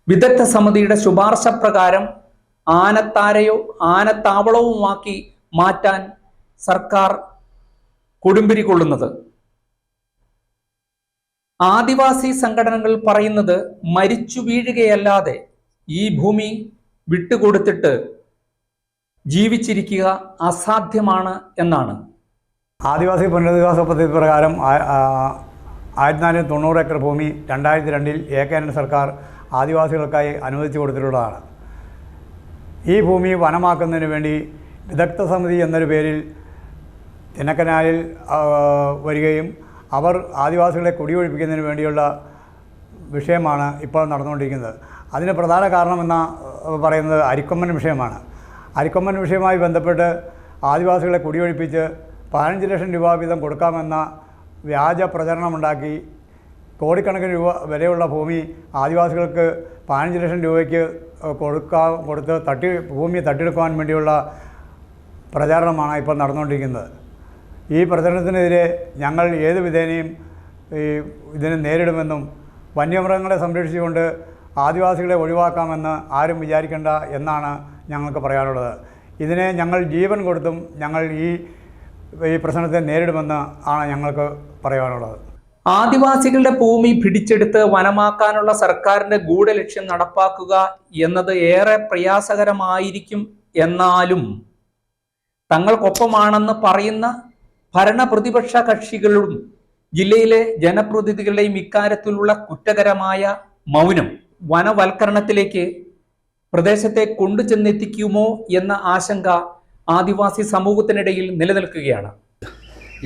വിദഗ്ധ സമിതിയുടെ ശുപാർശ പ്രകാരം ആനത്താരയോ ആനത്താവളവുമാക്കി മാറ്റാൻ സർക്കാർ കൊടുമ്പിരി കൊള്ളുന്നത്. ആദിവാസി സംഘടനകൾ പറയുന്നത് മരിച്ചു വീഴുകയല്ലാതെ ഈ ഭൂമി വിട്ടുകൊടുത്തിട്ട് ജീവിച്ചിരിക്കുക അസാധ്യമാണ് എന്നാണ്. ആദിവാസി പുനരധിവാസ പദ്ധതി പ്രകാരം 1490 ഏക്കർ ഭൂമി 2002 AK സർക്കാർ ആദിവാസികൾക്കായി അനുവദിച്ചു കൊടുത്തിട്ടുള്ളതാണ്. ഈ ഭൂമി വനമാക്കുന്നതിന് വേണ്ടി വിദഗ്ധ സമിതി എന്നൊരു പേരിൽ ചിന്നക്കനാലിൽ വരികയും അവർ ആദിവാസികളെ കുടിയൊഴിപ്പിക്കുന്നതിന് വേണ്ടിയുള്ള വിഷയമാണ് ഇപ്പോൾ നടന്നുകൊണ്ടിരിക്കുന്നത്. അതിന് പ്രധാന കാരണമെന്ന് പറയുന്നത് അരിക്കൊമ്പൻ വിഷയമാണ്. അരിക്കൊമ്പൻ വിഷയവുമായി ബന്ധപ്പെട്ട് ആദിവാസികളെ കുടിയൊഴിപ്പിച്ച് 15 ലക്ഷം രൂപ വീതം കൊടുക്കാമെന്ന വ്യാജ പ്രചരണമുണ്ടാക്കി കോടിക്കണക്കിന് രൂപ വിലയുള്ള ഭൂമി ആദിവാസികൾക്ക് 15 ലക്ഷം രൂപയ്ക്ക് കൊടുത്ത് ഭൂമി തട്ടിയെടുക്കുവാൻ വേണ്ടിയുള്ള പ്രചാരണമാണ് ഇപ്പോൾ നടന്നുകൊണ്ടിരിക്കുന്നത്. ഈ പ്രചരണത്തിനെതിരെ ഞങ്ങൾ ഏത് വിധേനയും ഇതിനെ നേരിടുമെന്നും വന്യമൃഗങ്ങളെ സംരക്ഷിച്ചുകൊണ്ട് ആദിവാസികളെ ഒഴിവാക്കാമെന്ന് ആരും വിചാരിക്കേണ്ട എന്നാണ് ഞങ്ങൾക്ക് പറയാനുള്ളത്. ഇതിനെ ഞങ്ങൾ ജീവൻ കൊടുത്തും ഞങ്ങൾ ഈ പ്രശ്നത്തെ നേരിടുമെന്ന് ആണ് ഞങ്ങൾക്ക് പറയാനുള്ളത്. ആദിവാസികളുടെ ഭൂമി പിടിച്ചെടുത്ത് വനമാക്കാനുള്ള സർക്കാരിന്റെ ഗൂഢലക്ഷ്യം നടപ്പാക്കുക എന്നത് ഏറെ പ്രയാസകരമായിരിക്കും. എന്നാലും തങ്ങൾക്കൊപ്പമാണെന്ന് പറയുന്ന ഭരണപ്രതിപക്ഷ കക്ഷികളും ജില്ലയിലെ ജനപ്രതിനിധികളുടെയും ഇക്കാര്യത്തിലുള്ള കുറ്റകരമായ മൗനം വനവൽക്കരണത്തിലേക്ക് പ്രദേശത്തെ കൊണ്ടുചെന്നെത്തിക്കുമോ എന്ന ആശങ്ക ആദിവാസി സമൂഹത്തിനിടയിൽ നിലനിൽക്കുകയാണ്.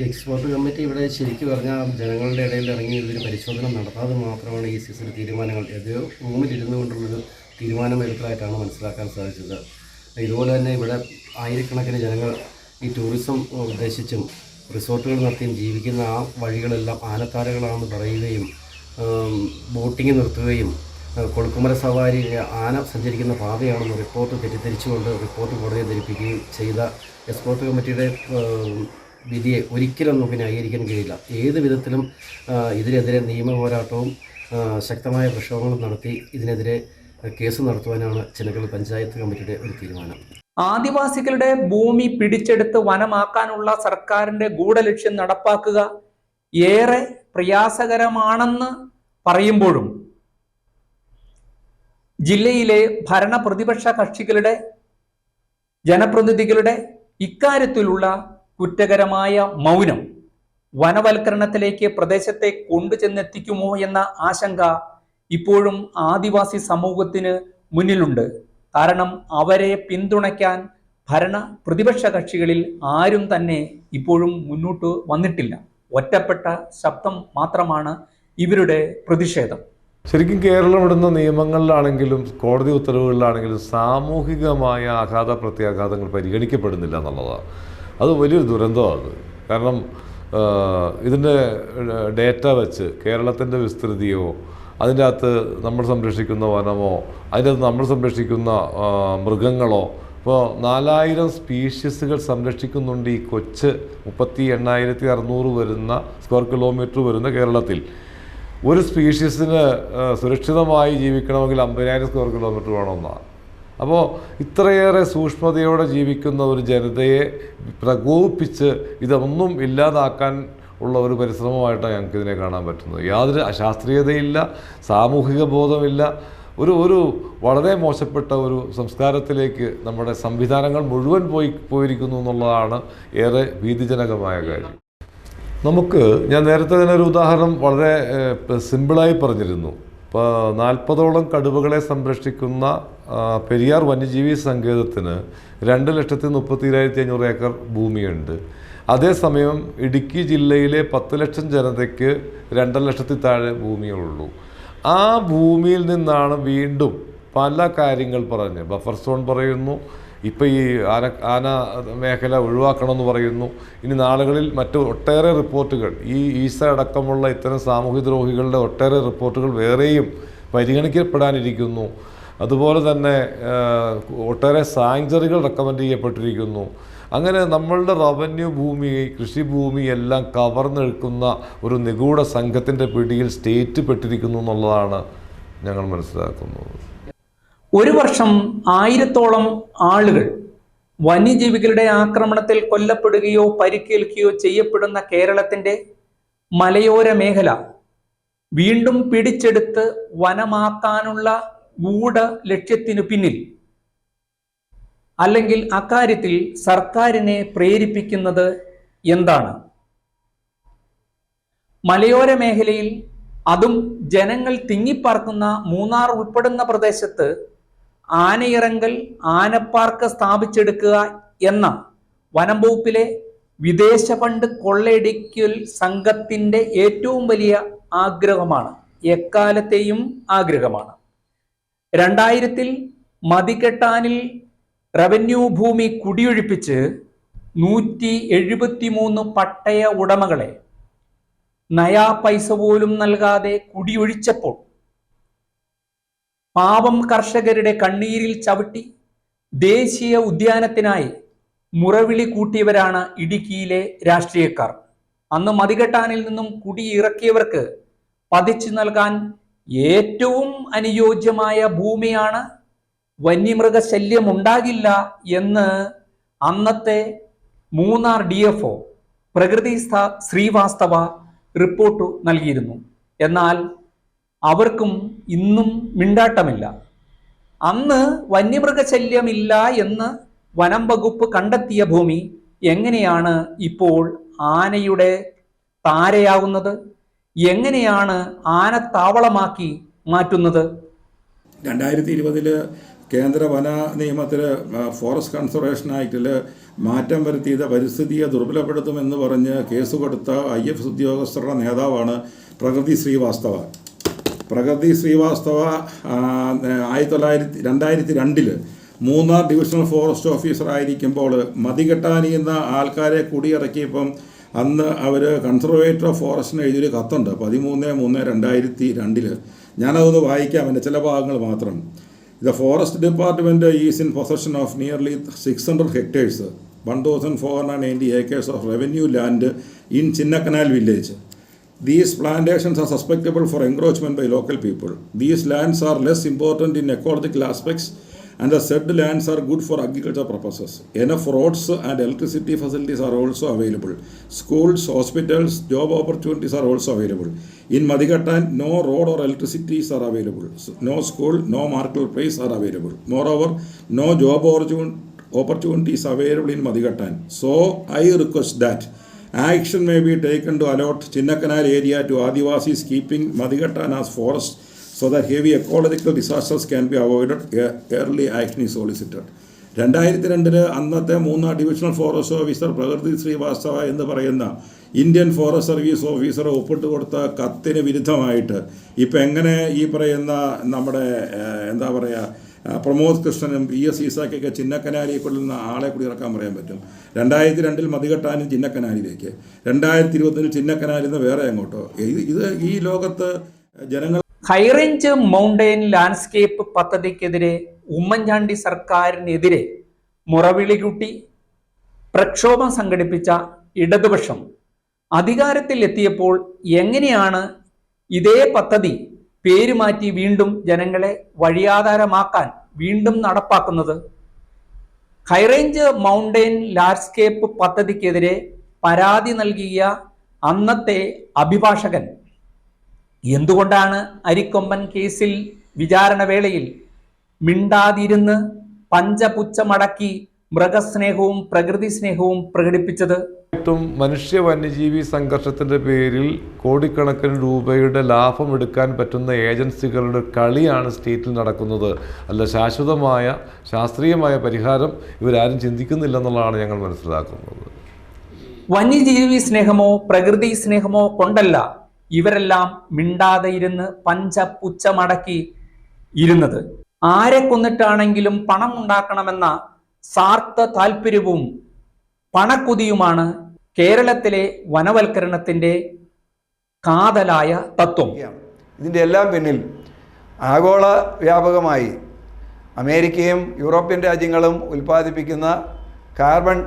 എക്സ്പോർട്ട് കമ്മിറ്റി ഇവിടെ ശരിക്കും പറഞ്ഞാൽ ജനങ്ങളുടെ ഇടയിൽ ഇറങ്ങി ഇതിന് പരിശോധന നടത്താതെ മാത്രമാണ് ഈ സീസൺ തീരുമാനങ്ങൾ ഏതോ റൂമിലിരുന്നു കൊണ്ടുള്ളൊരു തീരുമാനം എടുത്തതായിട്ടാണ് മനസ്സിലാക്കാൻ സാധിച്ചത്. ഇതുപോലെ തന്നെ ഇവിടെ ആയിരക്കണക്കിന് ജനങ്ങൾ ഈ ടൂറിസം ഉദ്ദേശിച്ചും റിസോർട്ടുകൾ നടത്തിയും ജീവിക്കുന്ന ആ വഴികളെല്ലാം ആനത്താരകളാണെന്ന് പറയുകയും ബോട്ടിങ് നിർത്തുകയും കൊളുക്കുമല സവാരി ആന സഞ്ചരിക്കുന്ന പാതയാണെന്ന് റിപ്പോർട്ട് തെറ്റിദ്ധരിച്ചുകൊണ്ട് റിപ്പോർട്ട് കോടതിയെ ധരിപ്പിക്കുകയും ചെയ്ത എക്സ്പോർട്ട് കമ്മിറ്റിയുടെ വിധിയെ ഒരിക്കലും നമുക്ക് ന്യായീകരിക്കാൻ കഴിയില്ല. ഏത് വിധത്തിലും ഇതിനെതിരെ നിയമ പോരാട്ടവും ശക്തമായ പ്രക്ഷോഭങ്ങളും നടത്തി ഇതിനെതിരെ കേസ് നടത്തുവാനാണ് ചിന്നക്കനാൽ പഞ്ചായത്ത് കമ്മിറ്റിയുടെ ഒരു തീരുമാനം. ആദിവാസികളുടെ ഭൂമി പിടിച്ചെടുത്ത് വനമാക്കാനുള്ള സർക്കാരിന്റെ ഗൂഢലക്ഷ്യം നടപ്പാക്കുക ഏറെ പ്രയാസകരമാണെന്ന് പറയുമ്പോഴും ജില്ലയിലെ ഭരണ പ്രതിപക്ഷ കക്ഷികളുടെ ജനപ്രതിനിധികളുടെ ഇക്കാര്യത്തിലുള്ള കുറ്റകരമായ മൗനം വനവൽക്കരണത്തിലേക്ക് പ്രദേശത്തെ കൊണ്ടുചെന്നെത്തിക്കുമോ എന്ന ആശങ്ക ഇപ്പോഴും ആദിവാസി സമൂഹത്തിന് മുന്നിലുണ്ട്. കാരണം അവരെ പിന്തുണയ്ക്കാൻ ഭരണ പ്രതിപക്ഷ കക്ഷികളിൽ ആരും തന്നെ ഇപ്പോഴും മുന്നോട്ട് വന്നിട്ടില്ല. ഒറ്റപ്പെട്ട ശബ്ദം മാത്രമാണ് ഇവരുടെ പ്രതിഷേധം. ശരിക്കും കേരളം ഇടുന്ന നിയമങ്ങളിലാണെങ്കിലും കോടതി ഉത്തരവുകളിലാണെങ്കിലും സാമൂഹികമായ ആഘാത പ്രത്യാഘാതങ്ങൾ പരിഗണിക്കപ്പെടുന്നില്ല എന്നുള്ളതാണ്. അത് വലിയൊരു ദുരന്തമാണ്. കാരണം ഇതിൻ്റെ ഡേറ്റ വെച്ച് കേരളത്തിൻ്റെ വിസ്തൃതിയോ അതിൻ്റെ അകത്ത് നമ്മൾ സംരക്ഷിക്കുന്ന വനമോ അതിൻ്റെ അകത്ത് നമ്മൾ സംരക്ഷിക്കുന്ന മൃഗങ്ങളോ ഇപ്പോൾ 4000 സ്പീഷീസുകൾ സംരക്ഷിക്കുന്നുണ്ട് ഈ കൊച്ച് 38,600 വരുന്ന സ്ക്വയർ കിലോമീറ്റർ വരുന്ന കേരളത്തിൽ. ഒരു സ്പീഷീസിന് സുരക്ഷിതമായി ജീവിക്കണമെങ്കിൽ 50,000 സ്ക്വയർ കിലോമീറ്റർ വേണമെന്നാണ്. അപ്പോൾ ഇത്രയേറെ സൂക്ഷ്മതയോടെ ജീവിക്കുന്ന ഒരു ജനതയെ പ്രകോപിപ്പിച്ച് ഇതൊന്നും ഇല്ലാതാക്കാൻ ഉള്ള ഒരു പരിശ്രമമായിട്ടാണ് ഞങ്ങൾക്കിതിനെ കാണാൻ പറ്റുന്നത്. യാതൊരു ശാസ്ത്രീയതയില്ല, സാമൂഹിക ബോധമില്ല, ഒരു വളരെ മോശപ്പെട്ട ഒരു സംസ്കാരത്തിലേക്ക് നമ്മുടെ സംവിധാനങ്ങൾ മുഴുവൻ പോയിരിക്കുന്നു എന്നുള്ളതാണ് ഏറെ ഭീതിജനകമായ കാര്യം. ഞാൻ നേരത്തെ തന്നെ ഒരു ഉദാഹരണം വളരെ സിമ്പിളായി പറഞ്ഞിരുന്നു. ഇപ്പോൾ 40ഓളം കടുവകളെ സംരക്ഷിക്കുന്ന പെരിയാർ വന്യജീവി സങ്കേതത്തിന് 2,32,500 ഏക്കർ ഭൂമിയുണ്ട്. അതേസമയം ഇടുക്കി ജില്ലയിലെ 10 ലക്ഷം ജനതയ്ക്ക് 2 ലക്ഷത്തിൽ താഴെ ഭൂമിയുള്ളൂ. ആ ഭൂമിയിൽ നിന്നാണ് വീണ്ടും പല കാര്യങ്ങൾ പറഞ്ഞ് ബഫർ സോൺ പറയുന്നു, ഇപ്പോൾ ഈ ആന മേഖല ഒഴിവാക്കണമെന്ന് പറയുന്നു. ഇനി നാളുകളിൽ മറ്റ് ഒട്ടേറെ റിപ്പോർട്ടുകൾ ഈ ഈസ അടക്കമുള്ള ഇത്തരം സാമൂഹ്യദ്രോഹികളുടെ ഒട്ടേറെ റിപ്പോർട്ടുകൾ വേറെയും പരിഗണിക്കപ്പെടാനിരിക്കുന്നു. അതുപോലെ തന്നെ ഒട്ടേറെ സാങ്ച്വറികൾ റെക്കമെൻഡ് ചെയ്യപ്പെട്ടിരിക്കുന്നു. അങ്ങനെ നമ്മളുടെ റവന്യൂ ഭൂമി, കൃഷിഭൂമി എല്ലാം കവർന്നെടുക്കുന്ന ഒരു നിഗൂഢ സംഘത്തിൻ്റെ പിടിയിൽ സ്റ്റേറ്റ് പെട്ടിരിക്കുന്നു എന്നുള്ളതാണ് ഞങ്ങൾ മനസ്സിലാക്കുന്നത്. ഒരു വർഷം 1000ഓളം ആളുകൾ വന്യജീവികളുടെ ആക്രമണത്തിൽ കൊല്ലപ്പെടുകയോ പരിക്കേൽക്കുകയോ ചെയ്യപ്പെടുന്ന കേരളത്തിൻ്റെ മലയോര മേഖല വീണ്ടും പിടിച്ചെടുത്ത് വനമാക്കാനുള്ള ഗൂഢ ലക്ഷ്യത്തിനു പിന്നിൽ അല്ലെങ്കിൽ അക്കാര്യത്തിൽ സർക്കാരിനെ പ്രേരിപ്പിക്കുന്നത് എന്താണ്? മലയോര മേഖലയിൽ, അതും ജനങ്ങൾ തിങ്ങിപ്പാർക്കുന്ന മൂന്നാർ ഉൾപ്പെടുന്ന പ്രദേശത്ത് ആനയിറങ്കൽ, ആനപ്പാർക്ക് സ്ഥാപിച്ചെടുക്കുക എന്ന വനം വകുപ്പിലെ വിദേശ ഫണ്ട് കൊള്ളയടിക്കൽ സംഘത്തിന്റെ ഏറ്റവും വലിയ ആഗ്രഹമാണ്, എക്കാലത്തെയും ആഗ്രഹമാണ്. 2000 മതികെട്ടാനിൽ റവന്യൂ ഭൂമി കുടിയൊഴിപ്പിച്ച് 173 പട്ടയ ഉടമകളെ നയാ പൈസ പോലും നൽകാതെ കുടിയൊഴിച്ചപ്പോൾ പാവം കർഷകരുടെ കണ്ണീരിൽ ചവിട്ടി ദേശീയ ഉദ്യാനത്തിനായി മുറവിളി കൂട്ടിയവരാണ് ഇടുക്കിയിലെ രാഷ്ട്രീയക്കാർ. അന്ന് മതികെട്ടാനിൽ നിന്നും കുടിയിറക്കിയവർക്ക് പതിച്ചു നൽകാൻ ഏറ്റവും അനുയോജ്യമായ ഭൂമിയാണ്, വന്യമൃഗശല്യം ഉണ്ടാകില്ല എന്ന് അന്നത്തെ മൂന്നാർ DFO പ്രകൃതി ശ്രീവാസ്തവ റിപ്പോർട്ട് നൽകിയിരുന്നു. എന്നാൽ അവർക്കും ഇന്നും മിണ്ടാട്ടമില്ല. അന്ന് വന്യമൃഗശല്യമില്ല എന്ന് വനം വകുപ്പ് കണ്ടെത്തിയ ഭൂമി എങ്ങനെയാണ് ഇപ്പോൾ ആനയുടെ താരയാകുന്നത്? എങ്ങനെയാണ് ആനത്താവളമാക്കി മാറ്റുന്നത്? 2020 കേന്ദ്ര വന നിയമത്തിൽ ഫോറസ്റ്റ് കൺസർവേഷൻ ആക്ടിൽ മാറ്റം വരുത്തിയത് പരിസ്ഥിതിയെ ദുർബലപ്പെടുത്തുമെന്ന് പറഞ്ഞ് കേസ് കൊടുത്ത IFS ഉദ്യോഗസ്ഥരുടെ നേതാവാണ് പ്രകൃതി ശ്രീവാസ്തവ. പ്രകൃതി Srivastava 2002 Munnar divisional forest officer ആയിരിക്കുമ്പോൾ മതികെട്ടാനിയുന്ന ആൾക്കാരെ കുടിയിറക്കിയപ്പം അന്ന് അവർ കൺസർവേറ്റർ ഓഫ് ഫോറസ്റ്റിന് എഴുതിയൊരു കത്തുണ്ട് 13/3/2002. ഞാനതൊന്ന് വായിക്കാം, എൻ്റെ ചില ഭാഗങ്ങൾ മാത്രം. The forest department is in possession of nearly 600 hectares 1490 acres of revenue land in Chinnakanal village. These plantations are susceptible for encroachment by local people. These lands are less important in ecological aspects and the said lands are good for agriculture purposes. Enough roads and electricity facilities are also available. Schools, hospitals, job opportunities are also available. In Madikattan, no road or electricities are available. No school, no marketplace are available. Moreover, no job opportunities available in Madikattan. So, I request that action may be taken to allot Chinnakanal area to Adivasis, keeping Madikattan as forest so that heavy ecological disasters can be avoided. Early action is solicited. 2002 അന്നത്തെ Munnar divisional forest officer പ്രകൃതി ശ്രീവാസ്തവ എന്ന് പറയുന്ന Indian forest service officer ഒപ്പിട്ട് കൊടുത്ത കത്തിന് വിരുദ്ധമായിട്ട് ഇപ്പം എങ്ങനെ ഈ പറയുന്ന നമ്മുടെ എന്താ പറയുക പ്രമോദ് കൃഷ്ണനും PS ഈസാക്കൊക്കെ ചിന്നക്കനാലിയെ കൊള്ളുന്ന ആളെ കൂടി ഇറക്കാൻ പറയാൻ പറ്റും? 2002 മതികെട്ടാനും ചിന്നക്കനാലിലേക്ക്, 2020 ചിന്നക്കനാലിൽ നിന്ന് വേറെ അങ്ങോട്ടോ? ഇത് ഈ ലോകത്ത് ജനങ്ങൾ ഹൈറേഞ്ച് മൗണ്ടൈൻ ലാൻഡ്സ്കേപ്പ് പദ്ധതിക്കെതിരെ ഉമ്മൻചാണ്ടി സർക്കാരിനെതിരെ മുറവിളി കൂട്ടി പ്രക്ഷോഭം സംഘടിപ്പിച്ച ഇടതുപക്ഷം അധികാരത്തിൽ എത്തിയപ്പോൾ എങ്ങനെയാണ് ഇതേ പദ്ധതി പേരുമാറ്റി വീണ്ടും ജനങ്ങളെ വഴിയാധാരമാക്കാൻ വീണ്ടും നടപ്പാക്കുന്നത്? ഹൈറേഞ്ച് മൗണ്ടൈൻ ലാൻഡ്സ്കേപ്പ് പദ്ധതിക്കെതിരെ പരാതി നൽകിയ അന്നത്തെ അഭിഭാഷകൻ എന്തുകൊണ്ടാണ് അരിക്കൊമ്പൻ കേസിൽ വിചാരണ വേളയിൽ മിണ്ടാതിരുന്ന് പഞ്ചപുച്ഛമടക്കി മൃഗസ്നേഹവും പ്രകൃതി സ്നേഹവും പ്രകടിപ്പിച്ചത്? മനുഷ്യ വന്യജീവി സംഘർഷത്തിൻ്റെ പേരിൽ കോടിക്കണക്കിന് രൂപയുടെ ലാഭം എടുക്കാൻ പറ്റുന്ന ഏജൻസികളുടെ കളിയാണ് സ്റ്റേറ്റിൽ നടക്കുന്നത്. അല്ല, ശാശ്വതമായ ശാസ്ത്രീയമായ പരിഹാരം ഇവരാരും ചിന്തിക്കുന്നില്ലെന്നുള്ളതാണ് ഞങ്ങൾ മനസ്സിലാക്കുന്നത്. വന്യജീവി സ്നേഹമോ പ്രകൃതി സ്നേഹമോ കൊണ്ടല്ല ഇവരെല്ലാം മിണ്ടാതെ ഇരുന്ന് പഞ്ചപുച്ഛമടക്കി ഇരുന്നത്. ആരെ കൊന്നിട്ടാണെങ്കിലും പണം ഉണ്ടാക്കണമെന്ന സ്വാർത്ഥ താല്പര്യവും പണക്കുതിയുമാണ് കേരളത്തിലെ വനവൽക്കരണത്തിൻ്റെ കാതലായ തത്വം. ഇതിൻ്റെ എല്ലാം പിന്നിൽ ആഗോള വ്യാപകമായി അമേരിക്കയും യൂറോപ്യൻ രാജ്യങ്ങളും ഉൽപ്പാദിപ്പിക്കുന്ന കാർബൺ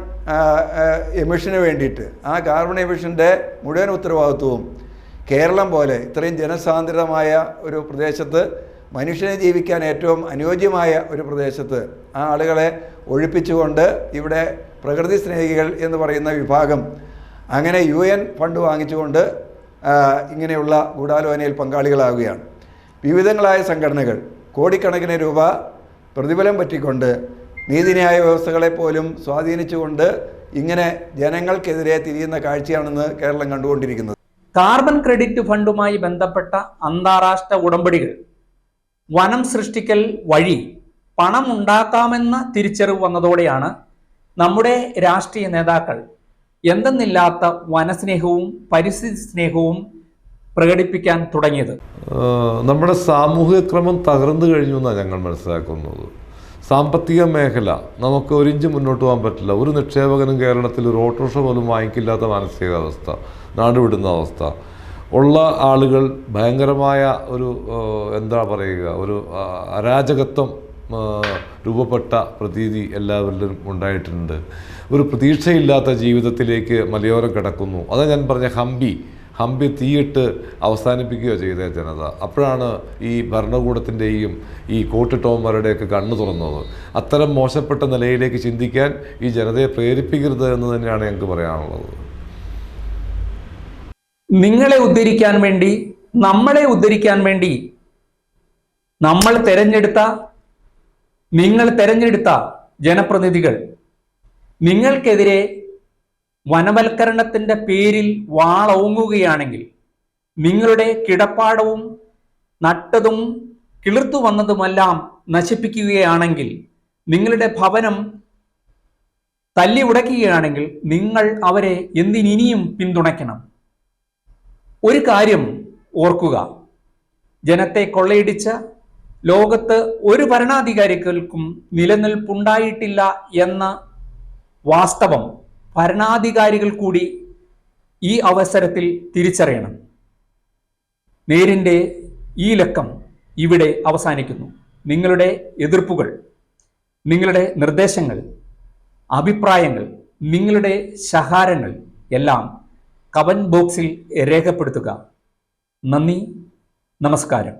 എമിഷന് വേണ്ടിയിട്ട് ആ കാർബൺ എമിഷൻ്റെ മുഴുവൻ ഉത്തരവാദിത്വവും കേരളം പോലെ ഇത്രയും ജനസാന്ദ്രതമായ ഒരു പ്രദേശത്ത് മനുഷ്യനെ ജീവിക്കാൻ ഏറ്റവും അനുയോജ്യമായ ഒരു പ്രദേശത്ത് ആ ആളുകളെ ഒഴിപ്പിച്ചുകൊണ്ട് ഇവിടെ പ്രകൃതി സ്നേഹികൾ എന്ന് പറയുന്ന വിഭാഗം അങ്ങനെ UN ഫണ്ട് വാങ്ങിച്ചുകൊണ്ട് ഇങ്ങനെയുള്ള ഗൂഢാലോചനയിൽ പങ്കാളികളാവുകയാണ്. വിവിധങ്ങളായ സംഘടനകൾ കോടിക്കണക്കിന് രൂപ പ്രതിഫലം പറ്റിക്കൊണ്ട് നീതിന്യായ വ്യവസ്ഥകളെ പോലും സ്വാധീനിച്ചുകൊണ്ട് ഇങ്ങനെ ജനങ്ങൾക്കെതിരെ തിരിയുന്ന കാഴ്ചയാണെന്ന് കേരളം കണ്ടുകൊണ്ടിരിക്കുന്നത്. കാർബൺ ക്രെഡിറ്റ് ഫണ്ടുമായി ബന്ധപ്പെട്ട അന്താരാഷ്ട്ര ഉടമ്പടികൾ വനം സൃഷ്ടിക്കൽ വഴി പണം ഉണ്ടാക്കാമെന്ന തിരിച്ചറിവ് വന്നതോടെയാണ് നമ്മുടെ രാഷ്ട്രീയ നേതാക്കൾ എന്തെന്നില്ലാത്ത വനസ്നേഹവും പരിസ്ഥിതി സ്നേഹവും പ്രകടിപ്പിക്കാൻ തുടങ്ങിയത്. നമ്മുടെ സാമൂഹിക ക്രമം തകർന്നു കഴിഞ്ഞു എന്നാണ് ഞങ്ങൾ മനസ്സിലാക്കുന്നത്. സാമ്പത്തിക മേഖല നമുക്ക് ഒരിഞ്ച് മുന്നോട്ട് പോകാൻ പറ്റില്ല. ഒരു നിക്ഷേപകനും കേരളത്തിൽ ഒരു ഓട്ടോറിക്ഷ പോലും വാങ്ങിക്കില്ലാത്ത മാനസികാവസ്ഥ, നാടുവിടുന്ന അവസ്ഥ ഉള്ള ആളുകൾ ഭയങ്കരമായ ഒരു എന്താ പറയുക, ഒരു അരാജകത്വം രൂപപ്പെട്ട പ്രതീതി എല്ലാവരിലും ഉണ്ടായിട്ടുണ്ട്. ഒരു പ്രതീക്ഷയില്ലാത്ത ജീവിതത്തിലേക്ക് മലയോരം കിടക്കുന്നു. അതാ ഞാൻ പറഞ്ഞ ഹംപി തീയിട്ട് അവസാനിപ്പിക്കുകയോ ചെയ്ത ജനത. അപ്പോഴാണ് ഈ ഭരണകൂടത്തിൻ്റെയും ഈ കോട്ടിട്ടോന്മാരുടെയൊക്കെ കണ്ണു തുറന്നത്. അത്തരം മോശപ്പെട്ട നിലയിലേക്ക് ചിന്തിക്കാൻ ഈ ജനതയെ പ്രേരിപ്പിക്കരുത് എന്ന് തന്നെയാണ് ഞങ്ങൾക്ക് പറയാനുള്ളത്. നിങ്ങളെ ഉദ്ധരിക്കാൻ വേണ്ടി, നമ്മളെ ഉദ്ധരിക്കാൻ വേണ്ടി നിങ്ങൾ തെരഞ്ഞെടുത്ത ജനപ്രതിനിധികൾ നിങ്ങൾക്കെതിരെ വനവൽക്കരണത്തിൻ്റെ പേരിൽ വാളോങ്ങുകയാണെങ്കിൽ, നിങ്ങളുടെ കിടപ്പാടവും നട്ടതും കിളിർത്തു വന്നതുമെല്ലാം നശിപ്പിക്കുകയാണെങ്കിൽ, നിങ്ങളുടെ ഭവനം തല്ലി ഉടയ്ക്കുകയാണെങ്കിൽ നിങ്ങൾ അവരെ എന്തിനിയും പിന്തുണയ്ക്കണം. ഒരു കാര്യം ഓർക്കുക, ജനത്തെ കൊള്ളയടിച്ച ലോകത്ത് ഒരു ഭരണാധികാരികൾക്കും നിലനിൽപ്പുണ്ടായിട്ടില്ല എന്ന വാസ്തവം ഭരണാധികാരികൾ കൂടി ഈ അവസരത്തിൽ തിരിച്ചറിയണം. നേരിൻ്റെ ഈ ലക്കം ഇവിടെ അവസാനിക്കുന്നു. നിങ്ങളുടെ എതിർപ്പുകൾ, നിങ്ങളുടെ നിർദ്ദേശങ്ങൾ, അഭിപ്രായങ്ങൾ, നിങ്ങളുടെ ശകാരങ്ങൾ എല്ലാം കമന്റ് ബോക്സിൽ രേഖപ്പെടുത്തുക. നന്ദി, നമസ്കാരം.